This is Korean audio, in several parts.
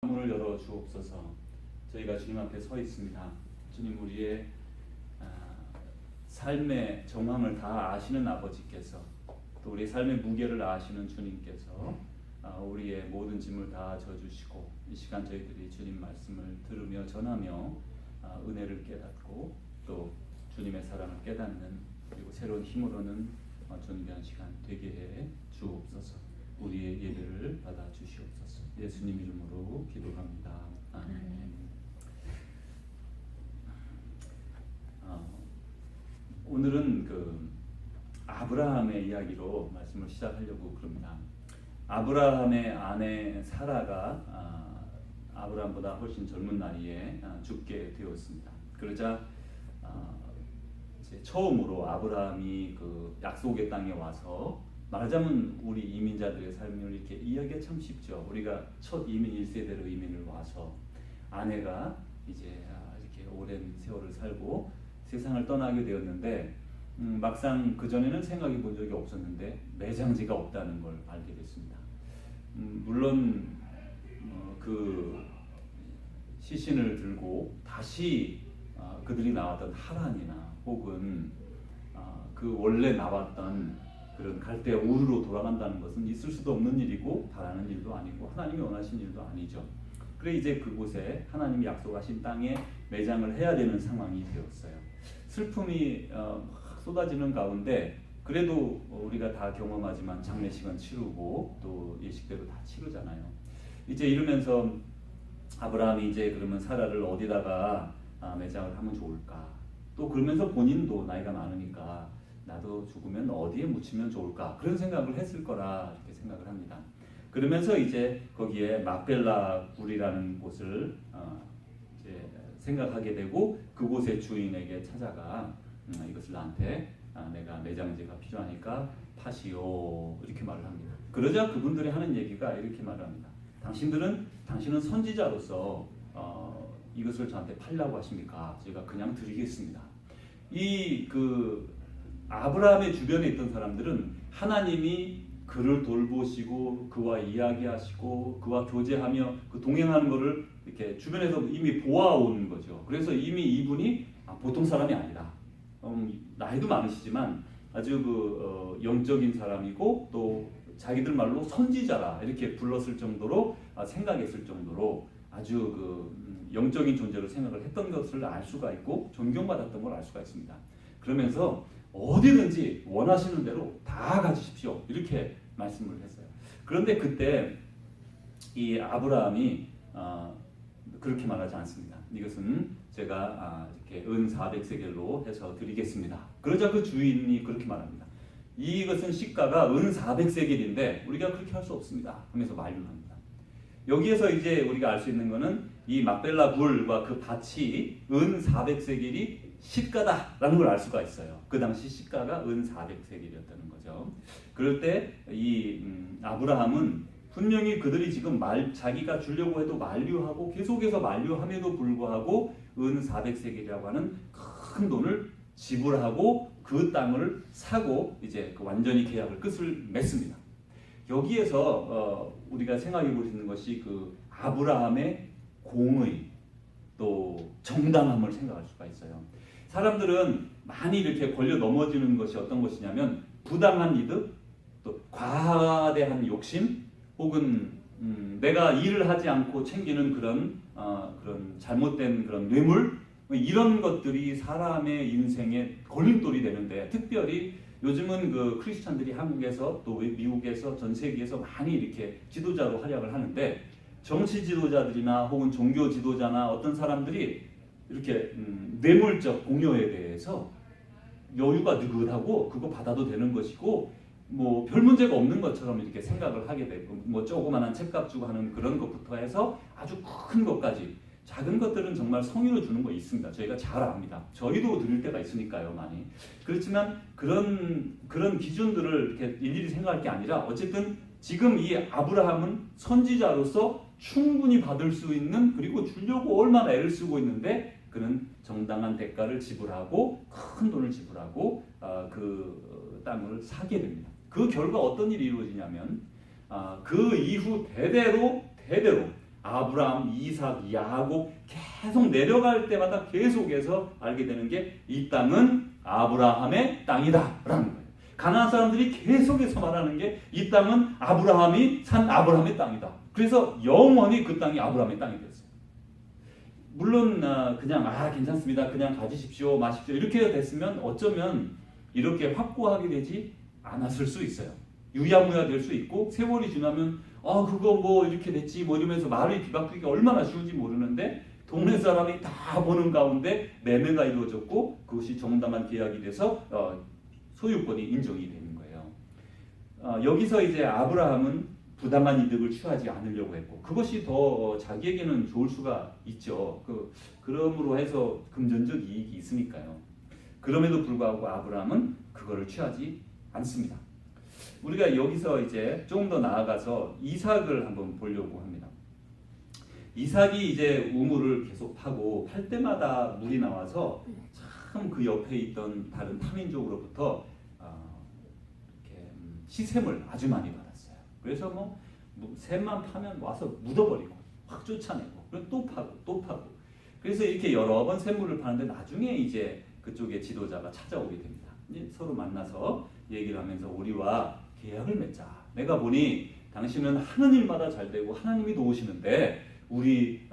문을 열어 주옵소서. 저희가 주님 앞에 서 있습니다. 주님, 우리의 삶의 정황을 다 아시는 아버지께서, 또 우리의 삶의 무게를 아시는 주님께서 우리의 모든 짐을 다 져주시고, 이 시간 저희들이 주님 말씀을 들으며 전하며 은혜를 깨닫고 또 주님의 사랑을 깨닫는, 그리고 새로운 힘으로는 존귀한 시간 되게 해 주옵소서. 우리의 예배를 받아 주시옵소서. 예수님 이름으로 기도합니다. 아멘. 오늘은 아브라함의 이야기로 말씀을 시작하려고 그럽니다. 아브라함의 아내 사라가 아브라함보다 훨씬 젊은 나이에 죽게 되었습니다. 그러자 이제 처음으로 아브라함이 그 약속의 땅에 와서, 말하자면 우리 이민자들의 삶을 이렇게 이야기가 참 쉽죠. 우리가 첫 이민 1세대로 이민을 와서 아내가 이제 이렇게 오랜 세월을 살고 세상을 떠나게 되었는데, 막상 그전에는 생각해 본 적이 없었는데 매장지가 없다는 걸 알게 됐습니다. 물론 그 시신을 들고 다시 그들이 나왔던 하란이나 혹은 그 원래 나왔던 그런 갈대아 우르로 돌아간다는 것은 있을 수도 없는 일이고 바라는 일도 아니고 하나님이 원하신 일도 아니죠. 그래 이제 그곳에 하나님이 약속하신 땅에 매장을 해야 되는 상황이 되었어요. 슬픔이 막 쏟아지는 가운데 그래도 우리가 다 경험하지만 장례식은 치르고 또 예식대로 다 치르잖아요. 이제 이러면서 아브라함이 이제 그러면 사라를 어디다가 매장을 하면 좋을까? 또 그러면서 본인도 나이가 많으니까 나도 죽으면 어디에 묻히면 좋을까? 그런 생각을 했을 거라 이렇게 생각을 합니다. 그러면서 이제 거기에 막벨라 굴이라는 곳을 이제 생각하게 되고, 그곳의 주인에게 찾아가 이것을 나한테 내가 매장지가 필요하니까 파시오 이렇게 말을 합니다. 그러자 그분들이 하는 얘기가 이렇게 말을 합니다. 당신은 선지자로서 이것을 저한테 팔려고 하십니까? 제가 그냥 드리겠습니다. 아브라함의 주변에 있던 사람들은 하나님이 그를 돌보시고 그와 이야기하시고 그와 교제하며 그 동행하는 것을 이렇게 주변에서 이미 보아온 거죠. 그래서 이미 이분이 보통 사람이 아니다. 나이도 많으시지만 아주 영적인 사람이고 또 자기들 말로 선지자라 이렇게 불렀을 정도로 생각했을 정도로 아주 영적인 존재로 생각을 했던 것을 알 수가 있고 존경받았던 걸 알 수가 있습니다. 그러면서 어디든지 원하시는 대로 다 가지십시오 이렇게 말씀을 했어요. 그런데 그때 이 아브라함이 그렇게 말하지 않습니다. 이것은 제가 이렇게 은 400세겔로 해서 드리겠습니다. 그러자 그 주인이 그렇게 말합니다. 이것은 시가가 은 400세겔인데 우리가 그렇게 할 수 없습니다 하면서 만류합니다. 여기에서 이제 우리가 알 수 있는 것은 이 막벨라 굴과 그 밭이 은 400세겔이 시가다라는 걸 알 수가 있어요. 그 당시 시가가 은 400세겔이었다는 거죠. 그럴 때 이 아브라함은 분명히 그들이 지금 자기가 주려고 해도 만류하고 계속해서 만류함에도 불구하고 은 400세겔이라고 하는 큰 돈을 지불하고 그 땅을 사고 이제 완전히 계약을 끝을 맺습니다. 여기에서 우리가 생각해 볼 수 있는 것이 그 아브라함의 공의 또 정당함을 생각할 수가 있어요. 사람들은 많이 이렇게 걸려 넘어지는 것이 어떤 것이냐면 부당한 이득, 또 과대한 욕심, 혹은 내가 일을 하지 않고 챙기는 그런 잘못된 그런 뇌물, 이런 것들이 사람의 인생에 걸림돌이 되는데, 특별히 요즘은 그 크리스찬들이 한국에서 또 미국에서 전 세계에서 많이 이렇게 지도자로 활약을 하는데, 정치 지도자들이나 혹은 종교 지도자나 어떤 사람들이 이렇게 뇌물적 공여에 대해서 여유가 느긋하고 그거 받아도 되는 것이고 뭐 별 문제가 없는 것처럼 이렇게 생각을 하게 되고, 뭐 조그만한 책값 주고 하는 그런 것부터 해서 아주 큰 것까지, 작은 것들은 정말 성의로 주는 거 있습니다. 저희가 잘 압니다. 저희도 드릴 때가 있으니까요, 많이. 그렇지만 그런 기준들을 이렇게 일일이 생각할 게 아니라, 어쨌든 지금 이 아브라함은 선지자로서 충분히 받을 수 있는, 그리고 주려고 얼마나 애를 쓰고 있는데 그는 정당한 대가를 지불하고 큰 돈을 지불하고 그 땅을 사게 됩니다. 그 결과 어떤 일이 이루어지냐면 그 이후 대대로 아브라함, 이삭, 야곱 계속 내려갈 때마다 계속해서 알게 되는 게 이 땅은 아브라함의 땅이다라는 거예요. 가나안 사람들이 계속해서 말하는 게 이 땅은 아브라함이 산 아브라함의 땅이다. 그래서 영원히 그 땅이 아브라함의 땅이 됐어요. 물론 그냥 괜찮습니다. 그냥 가지십시오, 마십시오 이렇게 됐으면 어쩌면 이렇게 확고하게 되지 않았을 수 있어요. 유야무야 될 수 있고 세월이 지나면 그거 뭐 이렇게 됐지 뭐 이러면서 말을 뒤바꾸기가 얼마나 쉬운지 모르는데 동네 사람이 다 보는 가운데 매매가 이루어졌고 그것이 정당한 계약이 돼서 소유권이 인정이 되는 거예요. 여기서 이제 아브라함은 부당한 이득을 취하지 않으려고 했고 그것이 더 자기에게는 좋을 수가 있죠. 그러므로 해서 금전적 이익이 있으니까요. 그럼에도 불구하고 아브라함은 그거를 취하지 않습니다. 우리가 여기서 이제 조금 더 나아가서 이삭을 한번 보려고 합니다. 이삭이 이제 우물을 계속 파고 팔 때마다 물이 나와서 참 그 옆에 있던 다른 타민족으로부터 이렇게 시샘을 아주 많이 받았어요. 그래서 뭐 샘만 파면 와서 묻어버리고 확 쫓아내고 그리고 또 파고 또 파고 그래서 이렇게 여러 번 샘물을 파는데 나중에 이제 그쪽의 지도자가 찾아오게 됩니다. 이제 서로 만나서 얘기를 하면서 우리와 계약을 맺자. 내가 보니 당신은 하는 일마다 잘 되고 하나님이 도우시는데 우리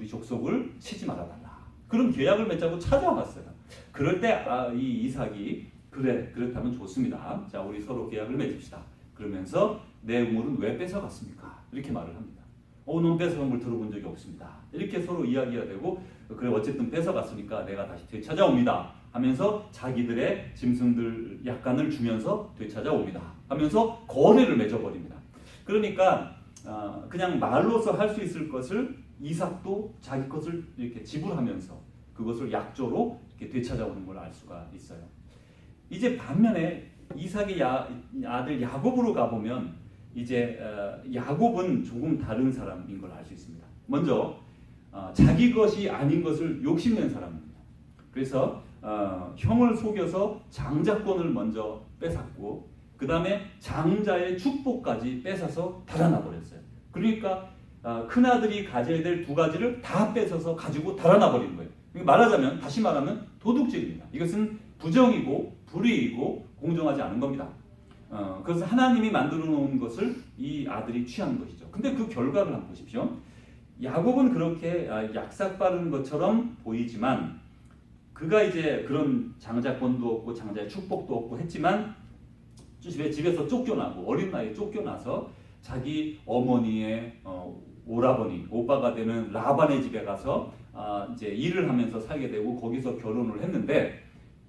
족속을 치지 말아달라. 그런 계약을 맺자고 찾아왔어요. 그럴 때 이 이삭이 그래 그렇다면 좋습니다. 자 우리 서로 계약을 맺읍시다. 그러면서 내 우물은 왜 뺏어갔습니까? 이렇게 말을 합니다. 넌 뺏어간 걸 들어본 적이 없습니다. 이렇게 서로 이야기가 되고 그래 어쨌든 뺏어갔으니까 내가 다시 되찾아옵니다. 하면서 자기들의 짐승들 약간을 주면서 되찾아옵니다. 하면서 거래를 맺어버립니다. 그러니까 그냥 말로서 할 수 있을 것을 이삭도 자기 것을 이렇게 지불하면서 그것을 약조로 이렇게 되찾아오는 걸 알 수가 있어요. 이제 반면에 이삭의 아들 야곱으로 가보면 이제 야곱은 조금 다른 사람인 걸 알 수 있습니다. 먼저 자기 것이 아닌 것을 욕심낸 사람입니다. 그래서 형을 속여서 장자권을 먼저 뺏었고 그 다음에 장자의 축복까지 뺏어서 달아나 버렸어요. 그러니까 큰아들이 가져야 될 두 가지를 다 뺏어서 가지고 달아나 버린 거예요. 말하자면 다시 말하면 도둑질입니다. 이것은 부정이고 불의이고 공정하지 않은 겁니다. 그래서 하나님이 만들어 놓은 것을 이 아들이 취한 것이죠. 근데 그 결과를 한번 보십시오. 야곱은 그렇게 약삭빠른 것처럼 보이지만 그가 이제 그런 장자권도 없고 장자의 축복도 없고 했지만 집에서 쫓겨나고 어린 나이에 쫓겨나서 자기 어머니의 오라버니 오빠가 되는 라반의 집에 가서 이제 일을 하면서 살게 되고 거기서 결혼을 했는데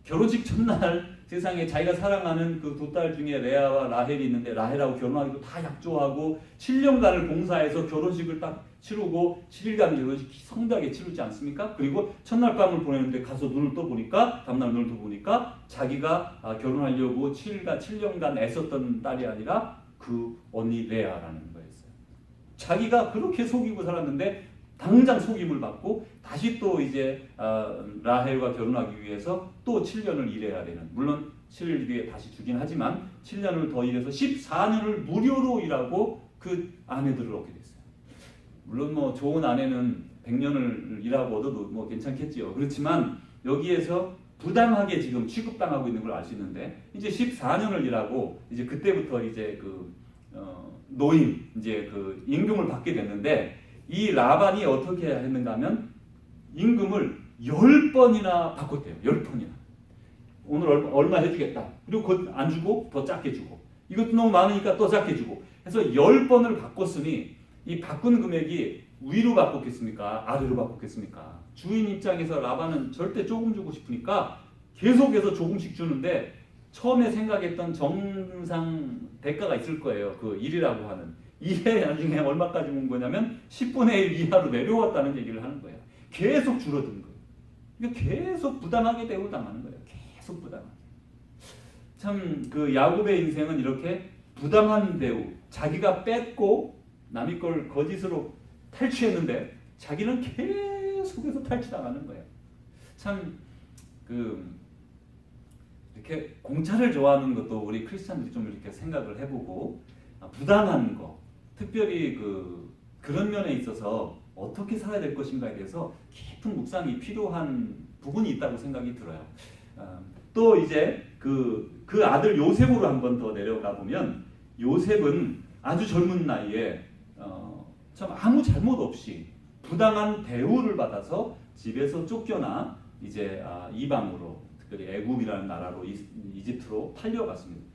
결혼식 첫날 세상에 자기가 사랑하는 그 두 딸 중에 레아와 라헬이 있는데 라헬하고 결혼하기도 다 약조하고 7년간을 봉사해서 결혼식을 딱 치르고 7일간 결혼식 성대하게 치르지 않습니까? 그리고 첫날 밤을 보내는데 가서 눈을 떠보니까 다음날 눈을 떠보니까 자기가 결혼하려고 7년간 애썼던 딸이 아니라 그 언니 레아라는 거였어요. 자기가 그렇게 속이고 살았는데 당장 속임을 받고 다시 또 이제 라헬과 결혼하기 위해서 또 7년을 일해야 되는, 물론 7일 뒤에 다시 주긴 하지만 7년을 더 일해서 14년을 무료로 일하고 그 아내들을 얻게 됐어요. 물론 뭐 좋은 아내는 100년을 일하고 얻어도 뭐 괜찮겠지요. 그렇지만 여기에서 부당하게 지금 취급당하고 있는 걸 알 수 있는데 이제 14년을 일하고 이제 그때부터 이제 노임 이제 그 임금을 받게 됐는데 이 라반이 어떻게 했는가 하면 임금을 10번이나 바꿨대요. 10번이나. 오늘 얼마 해주겠다. 그리고 그것 안 주고 더 작게 주고. 이것도 너무 많으니까 더 작게 주고. 해서 10번을 바꿨으니 이 바꾼 금액이 위로 바꿨겠습니까? 아래로 바꿨겠습니까? 주인 입장에서 라반은 절대 조금 주고 싶으니까 계속해서 조금씩 주는데 처음에 생각했던 정상 대가가 있을 거예요. 그 일이라고 하는. 이게 나중에 얼마까지 온 거냐면 10분의 1 이하로 내려왔다는 얘기를 하는 거예요. 계속 줄어든 거예요. 그러니까 계속 부당하게 대우 당하는 거예요. 계속 부당하게. 참 그 야곱의 인생은 이렇게 부당한 대우, 자기가 뺏고 남의 걸 거짓으로 탈취했는데 자기는 계속해서 탈취당하는 거예요. 참 이렇게 공짜를 좋아하는 것도 우리 크리스찬들이 좀 이렇게 생각을 해보고 부당한 거, 특별히 그런 면에 있어서 어떻게 살아야 될 것인가에 대해서 깊은 묵상이 필요한 부분이 있다고 생각이 들어요. 또 이제 그 아들 요셉으로 한번 더 내려가 보면 요셉은 아주 젊은 나이에 참 아무 잘못 없이 부당한 대우를 받아서 집에서 쫓겨나 이제 이방으로, 특별히 애굽이라는 나라로 이집트로 팔려갔습니다.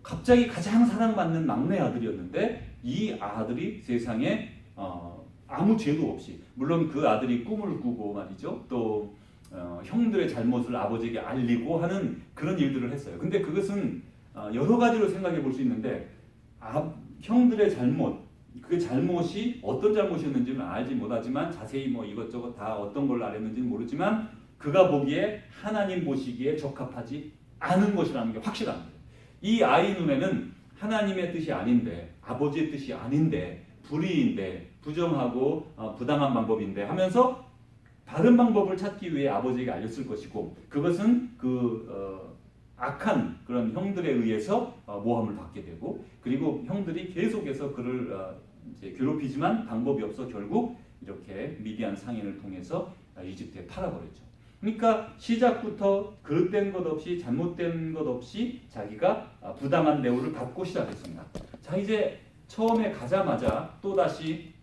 갑자기 가장 사랑받는 막내 아들이었는데 이 아들이 세상에 아무 죄도 없이, 물론 그 아들이 꿈을 꾸고 말이죠, 또 형들의 잘못을 아버지에게 알리고 하는 그런 일들을 했어요. 근데 그것은 여러 가지로 생각해 볼 수 있는데 형들의 잘못, 그 잘못이 어떤 잘못이었는지는 알지 못하지만 자세히 뭐 이것저것 다 어떤 걸 알았는지는 모르지만 그가 보기에 하나님 보시기에 적합하지 않은 것이라는 게 확실합니다. 이 아이 눈에는 하나님의 뜻이 아닌데, 아버지의 뜻이 아닌데, 불의인데, 부정하고 부당한 방법인데 하면서 다른 방법을 찾기 위해 아버지에게 알렸을 것이고, 그것은 악한 그런 형들에 의해서 모함을 받게 되고, 그리고 형들이 계속해서 그를 이제 괴롭히지만 방법이 없어 결국 이렇게 미디안 상인을 통해서 이집트에 팔아버렸죠. 그러니까 시작부터 그릇된 것 없이, 잘못된 것 없이 자기가 부당한 대우를 받고 시작했습니다. 자, 이제 처음에 가자마자 또다시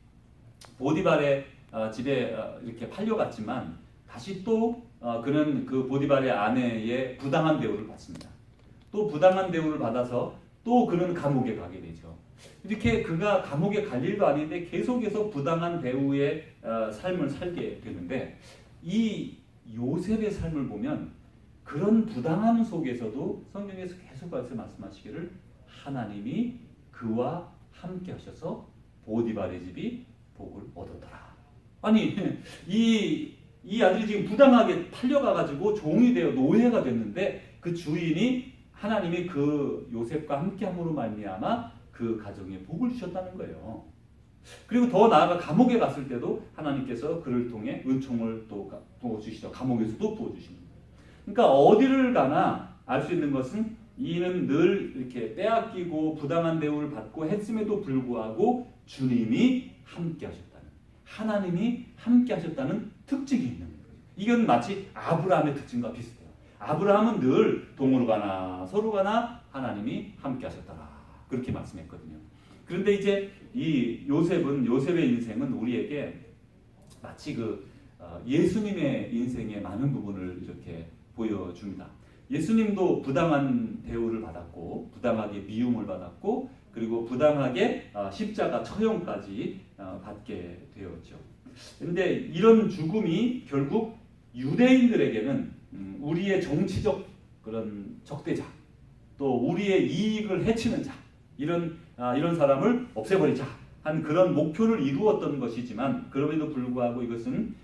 보디발의 집에 이렇게 팔려갔지만 다시 또 그는 그 보디발의 아내의 부당한 대우를 받습니다. 또 부당한 대우를 받아서 또 그는 감옥에 가게 되죠. 이렇게 그가 감옥에 갈 일도 아닌데 계속해서 부당한 대우의 삶을 살게 되는데, 이 요셉의 삶을 보면 그런 부당함 속에서도 성경에서 계속 말씀하시기를 하나님이 그와 함께 하셔서 보디발의 집이 복을 얻었더라. 아니, 이 아들이 지금 부당하게 팔려가가지고 종이 되어 노예가 됐는데 그 주인이 하나님이 그 요셉과 함께함으로 말미암아 그 가정에 복을 주셨다는 거예요. 그리고 더 나아가 감옥에 갔을 때도 하나님께서 그를 통해 은총을 또 부어주시죠. 감옥에서도 부어주시는 거예요. 그러니까 어디를 가나 알 수 있는 것은 이는 늘 이렇게 빼앗기고 부당한 대우를 받고 했음에도 불구하고 주님이 함께 하셨다는, 하나님이 함께 하셨다는 특징이 있는 거예요. 이건 마치 아브라함의 특징과 비슷해요. 아브라함은 늘 동으로 가나 서로 가나 하나님이 함께 하셨더라, 그렇게 말씀했거든요. 그런데 이제 이 요셉의 인생은 우리에게 마치 예수님의 인생의 많은 부분을 이렇게 보여줍니다. 예수님도 부당한 대우를 받았고, 부당하게 미움을 받았고, 그리고 부당하게 십자가 처형까지 받게 되었죠. 그런데 이런 죽음이 결국 유대인들에게는 우리의 정치적 그런 적대자, 또 우리의 이익을 해치는 자, 이런 사람을 없애버리자 한 그런 목표를 이루었던 것이지만, 그럼에도 불구하고 이것은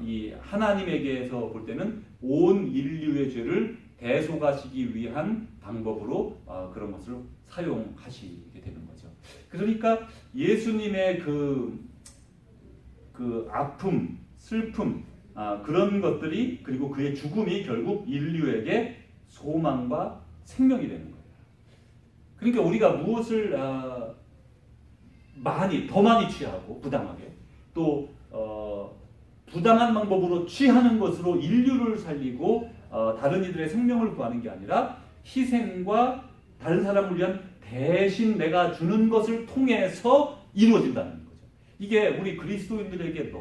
이 하나님에게서 볼 때는 온 인류의 죄를 대속하시기 위한 방법으로 그런 것을 사용하시게 되는 거죠. 그러니까 예수님의 그 아픔, 슬픔, 그런 것들이, 그리고 그의 죽음이 결국 인류에게 소망과 생명이 되는 거예요. 그러니까 우리가 무엇을 더 많이 취하고 부당하게, 또 부당한 방법으로 취하는 것으로 인류를 살리고 다른 이들의 생명을 구하는 게 아니라 희생과 다른 사람을 위한 대신 내가 주는 것을 통해서 이루어진다는 거죠. 이게 우리 그리스도인들에게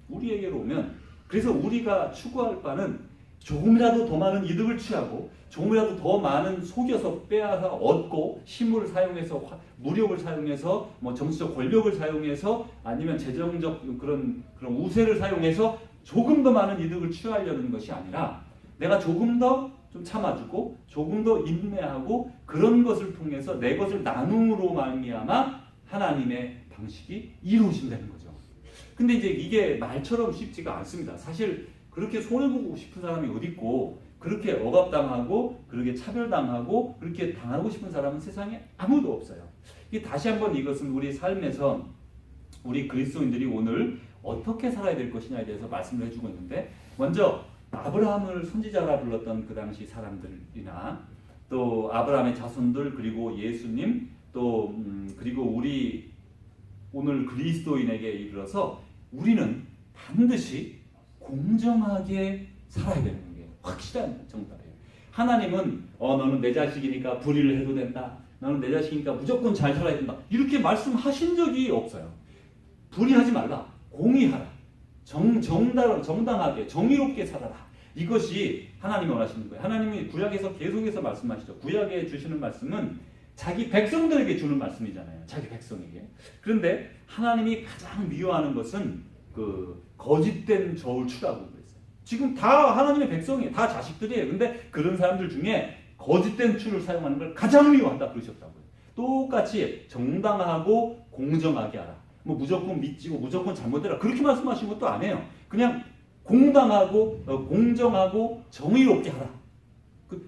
우리에게로 오면, 그래서 우리가 추구할 바는 조금이라도 더 많은 이득을 취하고, 조금이라도 더 많은 속여서 빼앗아 얻고, 힘을 사용해서, 무력을 사용해서, 뭐 정치적 권력을 사용해서, 아니면 재정적 그런 우세를 사용해서 조금 더 많은 이득을 취하려는 것이 아니라, 내가 조금 더 좀 참아주고, 조금 더 인내하고, 그런 것을 통해서 내 것을 나눔으로 말미암아 하나님의 방식이 이루어진다는 거죠. 근데 이제 이게 말처럼 쉽지가 않습니다. 사실 그렇게 손해보고 싶은 사람이 어디 있고, 그렇게 억압당하고, 그렇게 차별당하고, 그렇게 당하고 싶은 사람은 세상에 아무도 없어요. 다시 한번 이것은 우리 삶에서 우리 그리스도인들이 오늘 어떻게 살아야 될 것이냐에 대해서 말씀을 해주고 있는데, 먼저 아브라함을 선지자라 불렀던 그 당시 사람들이나, 또 아브라함의 자손들, 그리고 예수님, 또 그리고 우리 오늘 그리스도인에게 이르러서 우리는 반드시 공정하게 살아야 되는 게 확실한 정답이에요. 하나님은 너는 내 자식이니까 불의를 해도 된다. 너는 내 자식이니까 무조건 잘 살아야 된다. 이렇게 말씀하신 적이 없어요. 불의하지 말라. 공의하라. 정당하게 정의롭게 살아라. 이것이 하나님이 원하시는 거예요. 하나님이 구약에서 계속해서 말씀하시죠. 구약에 주시는 말씀은 자기 백성들에게 주는 말씀이잖아요. 자기 백성에게. 그런데 하나님이 가장 미워하는 것은 그 거짓된 저울추라고 그랬어요. 지금 다 하나님의 백성이에요. 다 자식들이에요. 근데 그런 사람들 중에 거짓된 추를 사용하는 걸 가장 미워한다 그러셨다고요. 똑같이 정당하고 공정하게 하라. 뭐 무조건 믿지고 무조건 잘못해라. 그렇게 말씀하신 것도 아니에요. 그냥 공당하고 공정하고 정의롭게 하라.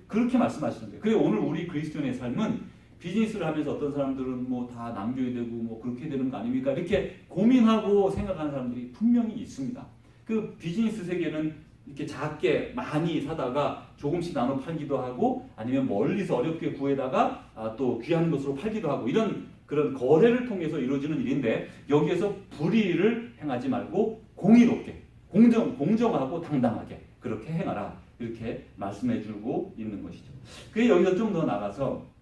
그렇게 말씀하시는 거예요. 그리고 오늘 우리 그리스도인의 삶은 비즈니스를 하면서 어떤 사람들은 뭐 다 남겨야 되고 뭐 그렇게 되는 거 아닙니까? 이렇게 고민하고 생각하는 사람들이 분명히 있습니다. 그 비즈니스 세계는 이렇게 작게 많이 사다가 조금씩 나눠 팔기도 하고 아니면 멀리서 어렵게 구해다가 또 귀한 것으로 팔기도 하고 이런 그런 거래를 통해서 이루어지는 일인데 여기에서 불의를 행하지 말고 공의롭게 공정하고 당당하게 그렇게 행하라 이렇게 말씀해주고 있는 것이죠. 그게 여기서 좀 더 나가서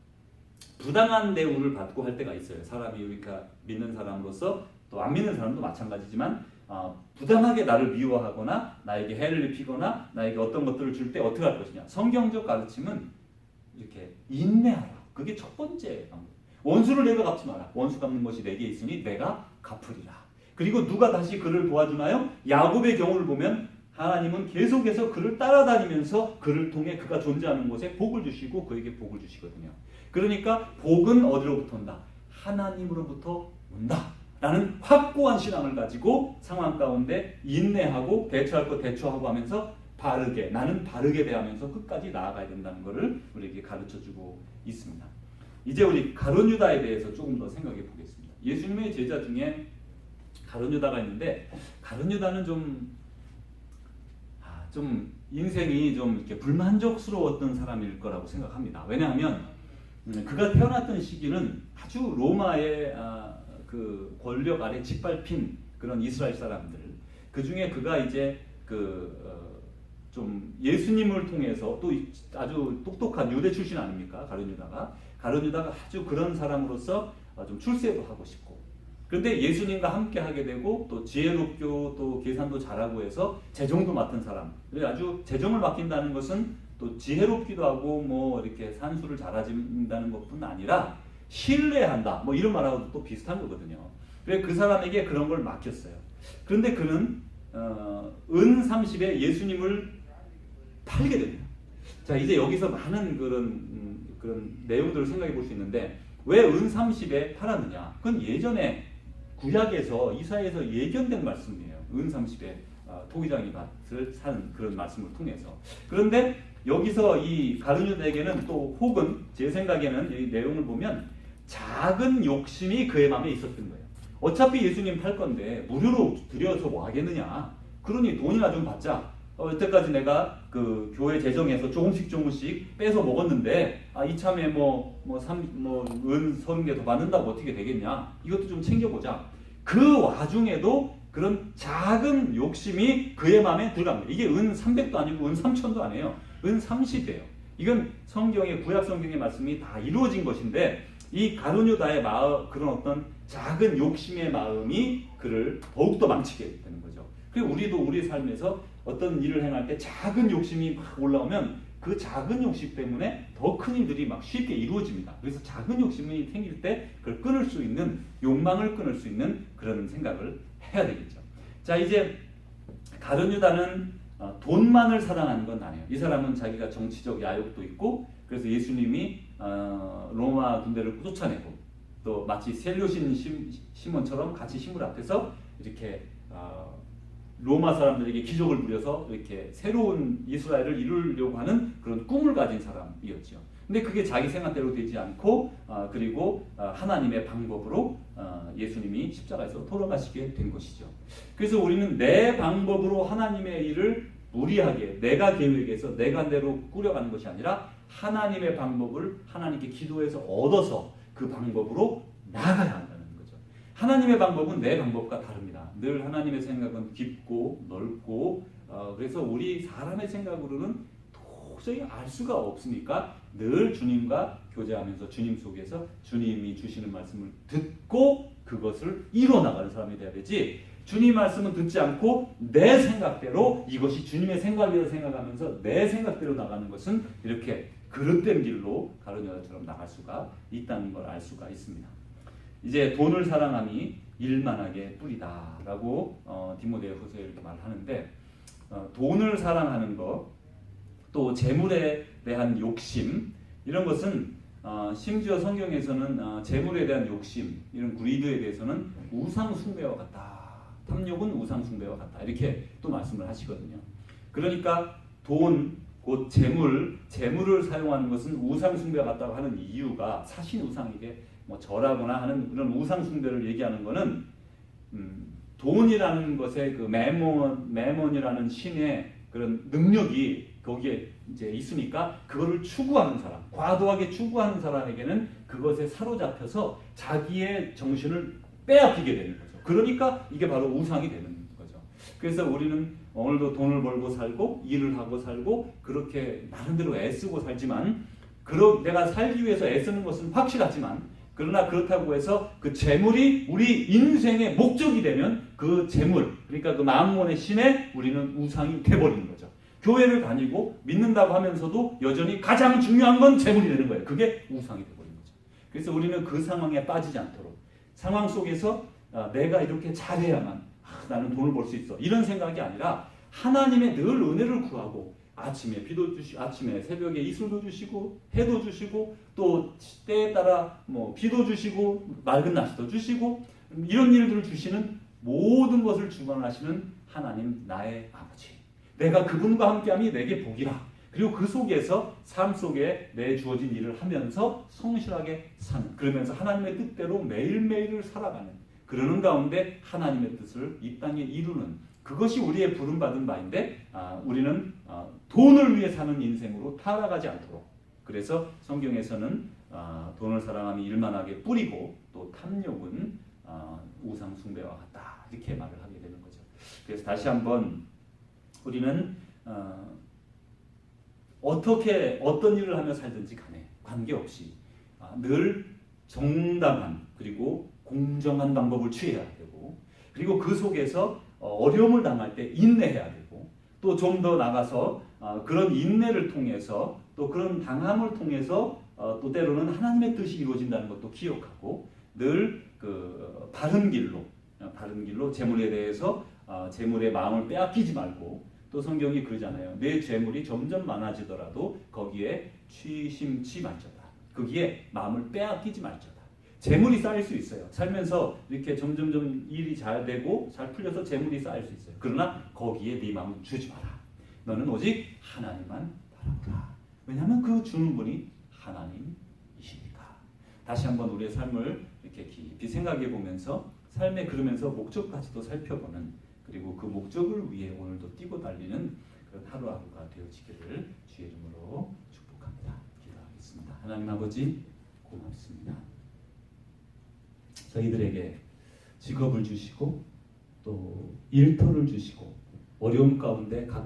부당한 대우를 받고 할 때가 있어요. 사람이 그러니까 믿는 사람으로서 또 안 믿는 사람도 마찬가지지만 부당하게 나를 미워하거나 나에게 해를 입히거나 나에게 어떤 것들을 줄 때 어떻게 할 것이냐. 성경적 가르침은 이렇게 인내하라. 그게 첫 번째 방법. 원수를 내가 갚지 마라. 원수 갚는 것이 내게 있으니 내가 갚으리라. 그리고 누가 다시 그를 도와주나요? 야곱의 경우를 보면 하나님은 계속해서 그를 따라다니면서 그를 통해 그가 존재하는 곳에 복을 주시고 그에게 복을 주시거든요. 그러니까 복은 어디로부터 온다? 하나님으로부터 온다. 라는 확고한 신앙을 가지고 상황 가운데 인내하고 대처할 것 대처하고 하면서 바르게 나는 바르게 대하면서 끝까지 나아가야 된다는 것을 우리에게 가르쳐주고 있습니다. 이제 우리 가룟 유다에 대해서 조금 더 생각해 보겠습니다. 예수님의 제자 중에 가룟 유다가 있는데 가룟 유다는 좀 인생이 좀 이렇게 불만족스러웠던 사람일 거라고 생각합니다. 왜냐하면 그가 태어났던 시기는 아주 로마의 그 권력 아래 짓밟힌 그런 이스라엘 사람들. 그 중에 그가 이제 좀 예수님을 통해서 또 아주 똑똑한 유대 출신 아닙니까? 가룟 유다가 아주 그런 사람으로서 좀 출세도 하고 싶고. 그런데 예수님과 함께 하게 되고 또 지혜롭고 또 계산도 잘하고 해서 재정도 맡은 사람. 그래서 아주 재정을 맡긴다는 것은 또 지혜롭기도 하고 뭐 이렇게 산수를 잘하신다는 것뿐 아니라 신뢰한다. 뭐 이런 말하고도 또 비슷한 거거든요. 그래서 그 사람에게 그런 걸 맡겼어요. 그런데 그는 은 30에 예수님을 팔게 됩니다. 자, 이제 여기서 많은 그런 내용들을 생각해 볼 수 있는데 왜 은 30에 팔았느냐? 그건 예전에 구약에서 이사야에서 예견된 말씀이에요. 은 30에 토기장이 밭을 산 그런 말씀을 통해서. 그런데 여기서 이 가룟 유다에게는 또 혹은 제 생각에는 이 내용을 보면 작은 욕심이 그의 마음에 있었던 거예요. 어차피 예수님 팔 건데 무료로 드려서 뭐 하겠느냐. 그러니 돈이나 좀 받자. 여태까지 내가 그 교회 재정에서 조금씩 빼서 먹었는데 이참에 은 30개 더 받는다고 어떻게 되겠냐. 이것도 좀 챙겨보자. 그 와중에도 그런 작은 욕심이 그의 마음에 들어갑니다. 이게 은 300도 아니고 은 3000도 아니에요. 은 30이에요. 이건 성경의 구약 성경의 말씀이 다 이루어진 것인데 이 가룟 유다의 마음 그런 어떤 작은 욕심의 마음이 그를 더욱더 망치게 되는 거죠. 그리고 우리도 우리 삶에서 어떤 일을 행할 때 작은 욕심이 막 올라오면 그 작은 욕심 때문에 더 큰 일들이 막 쉽게 이루어집니다. 그래서 작은 욕심이 생길 때 그걸 끊을 수 있는 욕망을 끊을 수 있는 그런 생각을 해야 되겠죠. 자, 이제 가룟 유다는 돈만을 사랑하는 건 아니에요. 이 사람은 자기가 정치적 야욕도 있고 그래서 예수님이 로마 군대를 쫓아내고 또 마치 셀료신 시몬처럼 같이 신물 앞에서 이렇게 로마 사람들에게 기적을 부려서 이렇게 새로운 이스라엘을 이루려고 하는 그런 꿈을 가진 사람이었죠. 근데 그게 자기 생각대로 되지 않고 그리고 하나님의 방법으로 예수님이 십자가에서 돌아가시게 된 것이죠. 그래서 우리는 내 방법으로 하나님의 일을 무리하게 내가 계획해서 내가 대로 꾸려가는 것이 아니라 하나님의 방법을 하나님께 기도해서 얻어서 그 방법으로 나아가야 한다는 거죠. 하나님의 방법은 내 방법과 다릅니다. 늘 하나님의 생각은 깊고 넓고 그래서 우리 사람의 생각으로는 도저히 알 수가 없으니까 늘 주님과 교제하면서 주님 속에서 주님이 주시는 말씀을 듣고 그것을 이뤄나가는 사람이 돼야 되지, 주님 말씀은 듣지 않고 내 생각대로 이것이 주님의 생각이라고 생각하면서 내 생각대로 나가는 것은 이렇게 그릇된 길로 가룟 여자처럼 나갈 수가 있다는 걸 알 수가 있습니다. 이제 돈을 사랑함이 일만하게 뿌리다라고 디모데후서에 이렇게 말하는데, 돈을 사랑하는 것, 또 재물에 대한 욕심, 이런 것은 심지어 성경에서는 재물에 대한 욕심, 이런 greed에 대해서는 우상 숭배와 같다. 탐욕은 우상 숭배와 같다. 이렇게 또 말씀을 하시거든요. 그러니까 돈, 곧 재물을 사용하는 것은 우상 숭배와 같다고 하는 이유가, 사신 우상에게 뭐 절하거나 하는 그런 우상 숭배를 얘기하는 것은 돈이라는 것의 그 매몬이라는 신의 그런 능력이 거기에 이제 있으니까 그거를 추구하는 사람, 과도하게 추구하는 사람에게는 그것에 사로잡혀서 자기의 정신을 빼앗기게 되는 거죠. 그러니까 이게 바로 우상이 되는 거죠. 그래서 우리는 오늘도 돈을 벌고 살고 일을 하고 살고 그렇게 나름대로 애쓰고 살지만, 내가 살기 위해서 애쓰는 것은 확실하지만, 그러나 그렇다고 해서 그 재물이 우리 인생의 목적이 되면 그 재물, 그러니까 그 만몬의 신에 우리는 우상이 돼버리는 거죠. 교회를 다니고 믿는다고 하면서도 여전히 가장 중요한 건 재물이 되는 거예요. 그게 우상이 돼버리는 거죠. 그래서 우리는 그 상황에 빠지지 않도록, 상황 속에서 내가 이렇게 잘해야만 나는 돈을 벌 수 있어, 이런 생각이 아니라 하나님의 늘 은혜를 구하고, 아침에 비도 주시고, 아침에 새벽에 이슬도 주시고 해도 주시고, 또 때에 따라 뭐 비도 주시고 맑은 날씨도 주시고, 이런 일들을 주시는 모든 것을 주관하시는 하나님, 나의 아버지, 내가 그분과 함께함이 내게 복이라. 그리고 그 속에서 삶 속에 내 주어진 일을 하면서 성실하게 사는, 그러면서 하나님의 뜻대로 매일매일을 살아가는, 그러는 가운데 하나님의 뜻을 이 땅에 이루는, 그것이 우리의 부름받은 바인데, 우리는 돈을 위해 사는 인생으로 타락하지 않도록, 그래서 성경에서는 돈을 사랑함이 일만하게 뿌리고 또 탐욕은 우상 숭배와 같다, 이렇게 말을 하게 되는 거죠. 그래서 다시 한번 우리는 어떻게 어떤 일을 하며 살든지 간에 관계없이 늘 정당한 그리고 공정한 방법을 취해야 되고, 그리고 그 속에서 어려움을 당할 때 인내해야 되고, 또 좀 더 나가서 그런 인내를 통해서, 또 그런 당함을 통해서 또 때로는 하나님의 뜻이 이루어진다는 것도 기억하고, 늘 그 바른 길로 재물에 대해서 재물의 마음을 빼앗기지 말고, 또 성경이 그러잖아요. 내 재물이 점점 많아지더라도 거기에 취심치 말자다. 거기에 마음을 빼앗기지 말자다. 재물이 쌓일 수 있어요. 살면서 이렇게 점점점 일이 잘 되고 잘 풀려서 재물이 쌓일 수 있어요. 그러나 거기에 네 마음을 주지 마라. 너는 오직 하나님만 바라보라. 왜냐하면 그 주는 분이 하나님이시니까. 다시 한번 우리의 삶을 이렇게 깊이 생각해 보면서 삶에 그러면서 목적까지도 살펴보는, 그리고 그 목적을 위해 오늘도 뛰고 달리는 그런 하루하루가 되어지기를 주의 이름으로 축복합니다. 기도하겠습니다. 하나님 아버지, 고맙습니다. 저희들에게 직업을 주시고 또 일터를 주시고 어려움 가운데 가끔